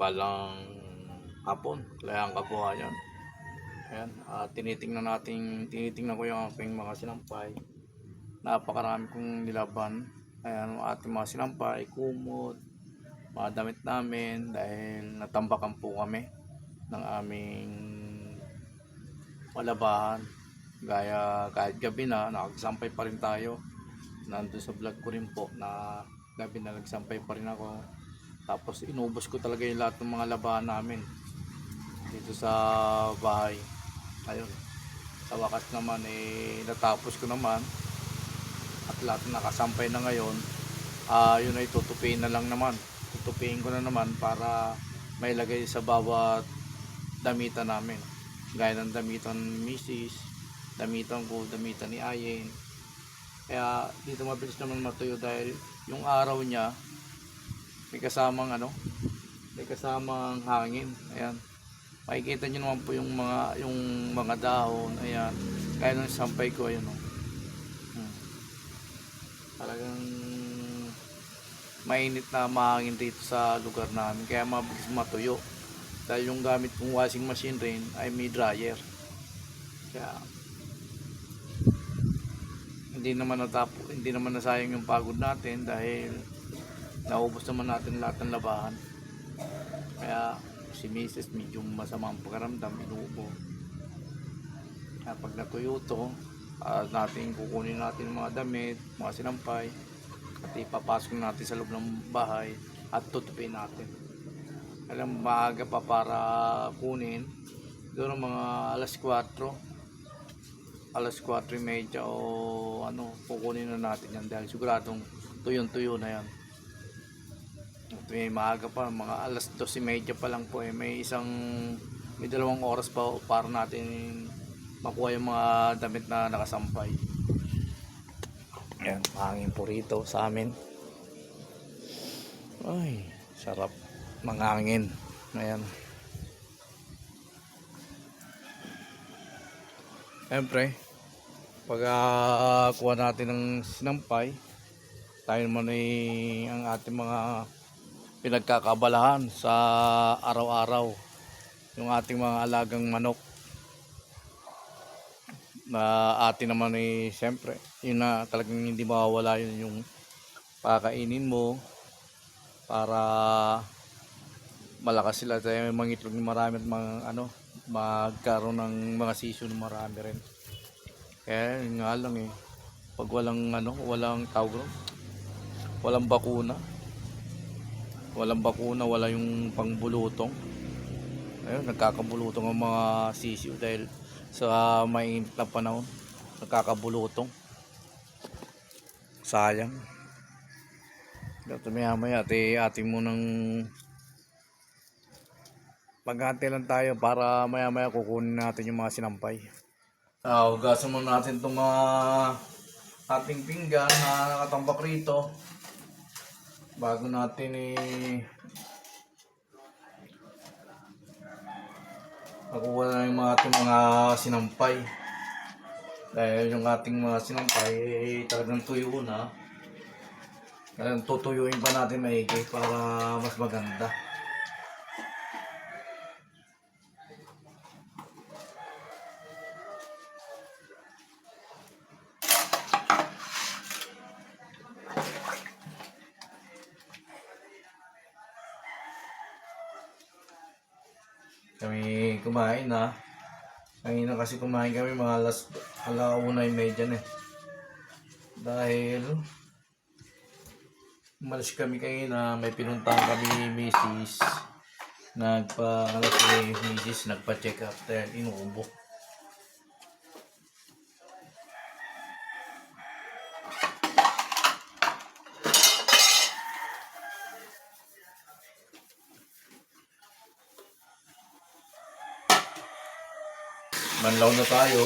mapagpalang hapon, layang kabuhayan. Ayan, tinitingnan ko yung aking mga sinampay. Napakarami kong nilaban. Ayan, ang ating mga sinampay, kumot, mga damit namin dahil natambakan po kami ng aming palabahan. Gaya kahit gabi na, nakagsampay pa rin tayo. Nandun sa vlog ko rin po na gabi na nagsampay pa rin ako. Tapos inubos ko talaga yung lahat ng mga labahan namin dito sa bahay. Ayun, sa wakas naman natapos ko naman at lahat nakasampay na ngayon. Yun ay tutupiin na lang naman. Tutupiin ko na naman para may lagay sa bawat damitan namin. Gaya ng damitan ni Mrs., damitan ko, damitan ni Ayen. Kaya dito mabilis naman matuyo dahil yung araw niya may kasamang may kasamang hangin. Ayan. Makikita niyo naman po yung mga dahon. Ayan. Kaya nung sampay ko, ayun talagang mainit na mahangin dito sa lugar namin. Kaya mabilis matuyo. Dahil yung gamit kong washing machine rin ay may dryer. Kaya hindi naman nasayang yung pagod natin dahil naubos naman natin lahat ng labahan. Kaya si Mrs. medyo masama ang pakiramdam, inuubo. Kaya pag natuyo to, kukunin natin mga damit, mga sinampay, at ipapasok natin sa loob ng bahay at tutupin natin. Alam, maaga pa para kunin. Doon mga alas 4:30 o kukunin na natin yan dahil siguradong tuyong-tuyo na yan. At may maaga pa, mga alas 2:30 pa lang po may 2 oras pa para natin makuha yung mga damit na nakasampay. Ayan, mahangin po rito sa amin. Ay, sarap mangangin. Ayan. Siyempre, pag kuha natin ng sinampay, tayo naman ang ating mga pinagkakabalahan sa araw-araw. Yung ating mga alagang manok na atin naman siyempre, yun na talagang hindi mawawala yun, yung pakainin mo para malakas sila tayo mangitlog ng marami at magkaroon ng mga sisyo ng marami rin. Kaya yun nga lang pag walang tawag, walang bakuna, wala yung pangbulutong. Ayun, nagkakabulutong ang mga sisyo dahil sa mainit na panahon, nagkakabulutong. Sayang. Dato maya ating munang maghati lang tayo para maya kukunin natin yung mga sinampay. Hugasan muna natin itong mga ating pinggan na nakatambak rito bago natin makuha na yung ating mga sinampay. Dahil yung ating mga sinampay talagang tuyo na. Kaya tutuyuin pa natin maigi para mas maganda. Kami kumain na. Kanina kasi kumain kami mga alauna-30 na dahil umalis kami kanina, may pinuntahan kami ni Mrs. Nagpa-check up dahil inuubo. Manlaw na tayo.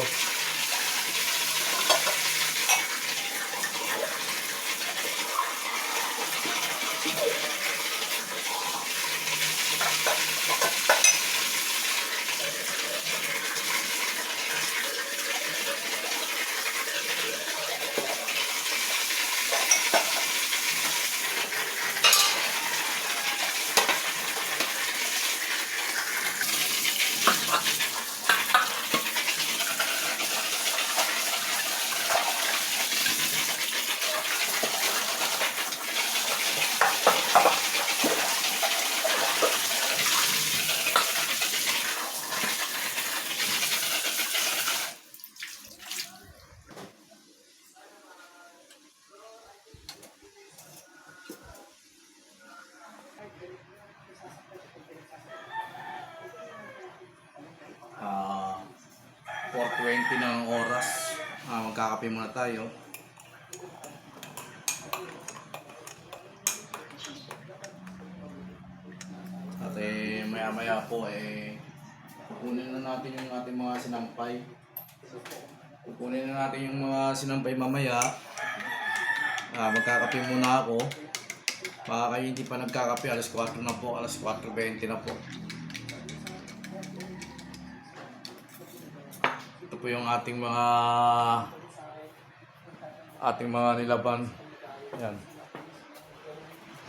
4:20 na ang oras. Magkakape muna tayo. At maya-maya po kukunin na natin yung ating mga sinampay. Kukunin na natin yung mga sinampay mamaya. Magkakape muna ako. Baka kayo hindi pa nagkakape, alas 4 na po, alas 4:20 na po. Ito po yung ating mga nilaban. Yan.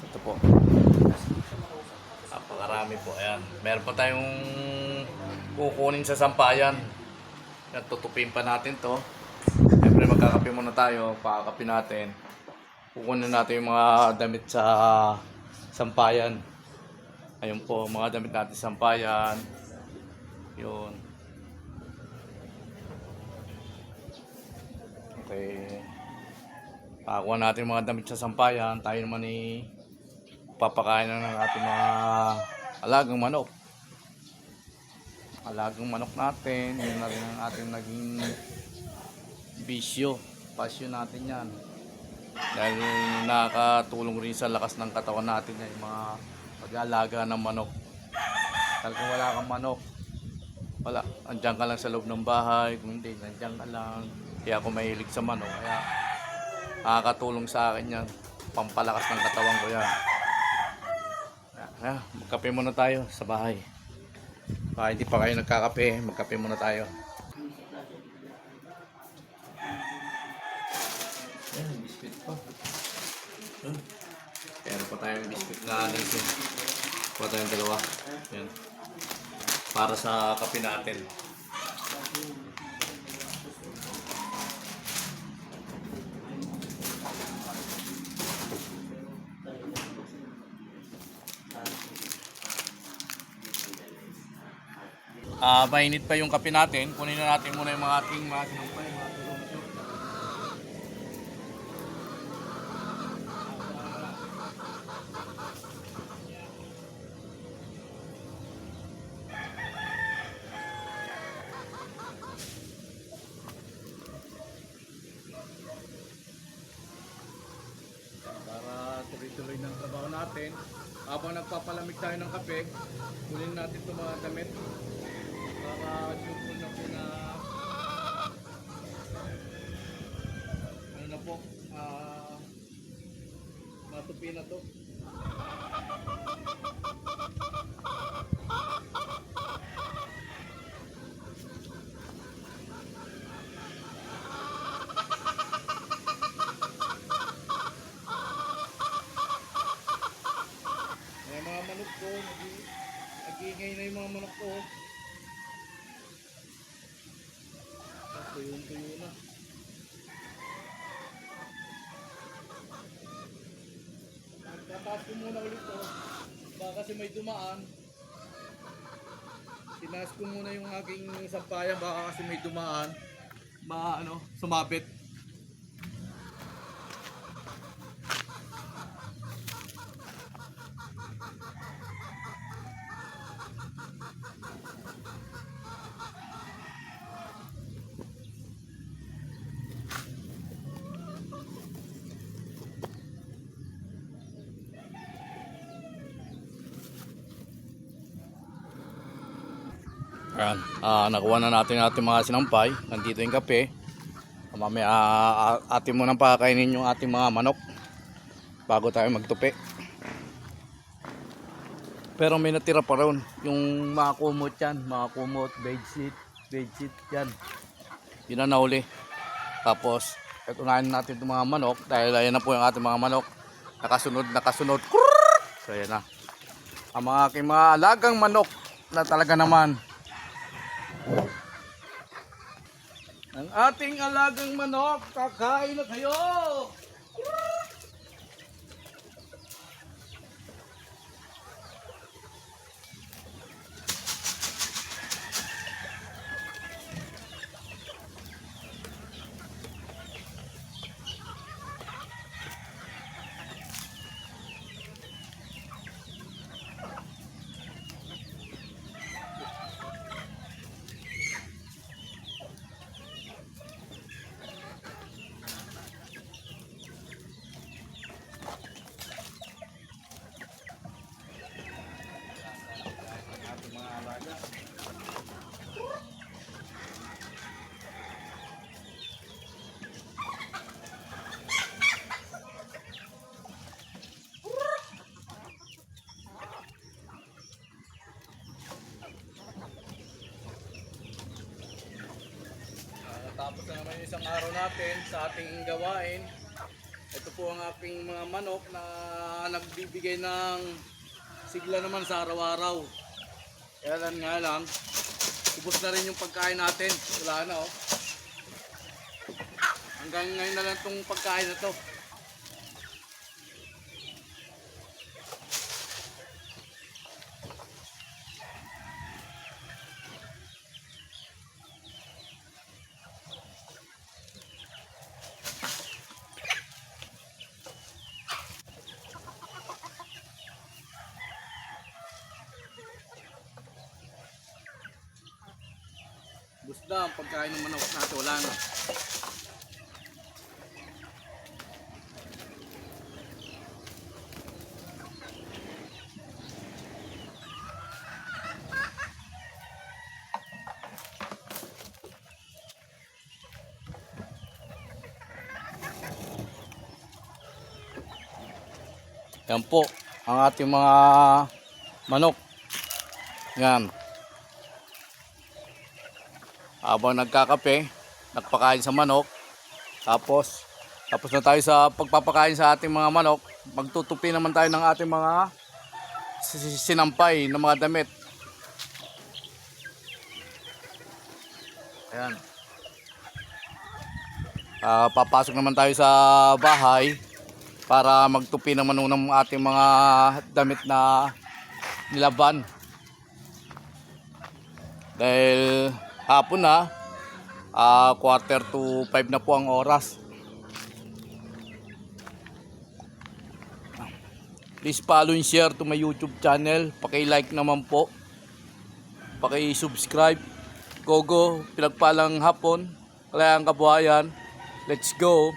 Ito po. Napakarami po. Ayan. Meron pa tayong kukunin sa sampayan. Yan, tutupin pa natin to. Siyempre magkakape muna tayo. Pakakape natin. Kukunin natin yung mga damit sa sampayan. Ayun po, mga damit natin sa sampayan. Yun. Okay. Pakakuha natin yung mga damit sa sampayan. Tayo naman papakain na ng ating mga alagang manok. Alagang manok natin. Yun na rin ang ating naging bisyo. Pasyon natin yan. Dahil nakakatulong rin sa lakas ng katawan natin yung mga pag-aalaga ng manok. Dahil kung wala kang manok, wala, andyan ka lang sa loob ng bahay. Kung hindi, andyan ka lang. Kaya ako mahilig sa manok. Kaya nakakatulong sa akin yan. Pampalakas ng katawan ko yan. Magkape muna tayo sa bahay. Baka hindi pa kayo nagkakape, magkape muna tayo. Ayan, biscuit pa. Meron pa tayong biscuit na natin. Pa tayong dalawa. Ayan. Para sa kape natin. Mainit pa yung kape natin. Kunin na natin muna yung mga ating mga sinampay. Para tuloy-tuloy ng trabaho natin. Habang nagpapalamig tayo ng kape, kunin natin itong mga damit. Para sure na po na ano na po, matupi na to. May mga manok ko, nag-iingay na yung mga manok ko. Tuyong-tuyo na. Tataas ko muna ulit to. Baka kasi may dumaan. Tinaas ko muna yung aking sampayan. Baka kasi may dumaan. Sumabit. Ayan, nakuha na natin ating mga sinampay. Nandito yung kape. Mamaya atin mo nang pakainin yung ating mga manok bago tayo magtupi. Pero may natira pa ron. Yung mga kumot yan, mga kumot, bedsheet yan. Yun na nauli. Tapos, unahin natin itong mga manok. Dahil ayan na po yung ating mga manok. Nakasunod. So ayan na. Ang mga aking mga alagang manok na talaga naman. Ang ating alagang manok, kakain na kayo! isang araw natin sa ating gawain. Ito po ang aking mga manok na nagbibigay ng sigla naman sa araw-araw. Kaya lang nga lang, ubos na rin yung pagkain natin. Wala na oh. Hanggang ngayon na lang itong pagkain na to. Gusto ang pagkain ng manok natin, wala na. Yan po ang ating mga manok. Yan. Habang nagkakape, nagpakain sa manok. Tapos na tayo sa pagpapakain sa ating mga manok. Magtutupi naman tayo ng ating mga sinampay na mga damit. Ayan. Papasok naman tayo sa bahay para magtupi naman ng ating mga damit na nilaban. Dahil hapon na, 4:45 na po ang oras. Please follow and share to my YouTube channel. Paki-like naman po. Paki-subscribe. Gogo, pinagpalang hapon. Kalayang kabuhayan. Let's go.